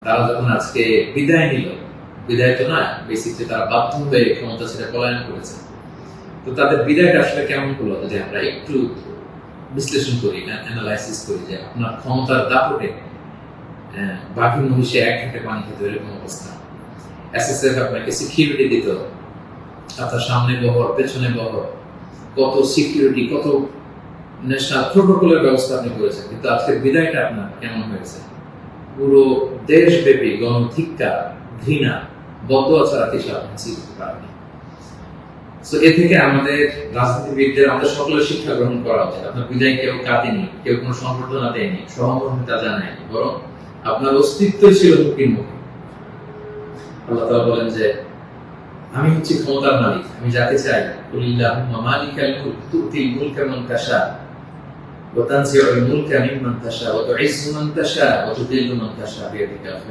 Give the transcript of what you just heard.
তারা যখন আজকে বিদায় নিল, বিদায় তো না, বেসিকলি তারা বাধ্য হয়ে ক্ষমতা ছেড়ে পলায়ন করেছে। তো তাদের বিদায়টা আসলে কেমন হলো যদি আমরা একটু বিশ্লেষণ করি, অ্যানালাইসিস করি যে আপনার ক্ষমতার দাপটে বাকি মহিষে এক ঘাটে পানি খেতে এরকম অবস্থা। এসএসএফ আপনাকে সিকিউরিটি দিত, আপনার সামনে বহর, পেছনে বহর, কত সিকিউরিটি, কত ন্যাশনাল প্রোটোকলের ব্যবস্থা আপনি করেছেন, কিন্তু আজকের বিদায়টা আপনার কেমন হয়েছে? পুরো দেশব্যাপী গণধিক্কার, ঘৃণা, বদদোয়া ছাড়া কিছু আপনি শিখতে পারেননি। তো এ থেকে আমাদের রাজনীতিবিদদের, আমাদের সকলের শিক্ষা গ্রহণ করা উচিত। আপনার বিদায় কেউ কাঁদেনি, কেউ কোনো সংবর্ধনা দেয়নি, সহমর্মিতা জানায়নি, বরং আপনার অস্তিত্বই ছিল হুমকির মুখে। আল্লাহ তাআলা বলেন যে আমি হচ্ছি ক্ষমতার মালিক, আমি যাকে চাই, কুলিল্লাহুম্মা মালিকাল মুলক তুতিল মুলকা মান তাশা ওয়া তানজিউল মুলকা মিম্মান তাশা ওয়া তুইজ্জু মান তাশা ওয়া তুযিল্লু মান তাশা বিয়াদিকা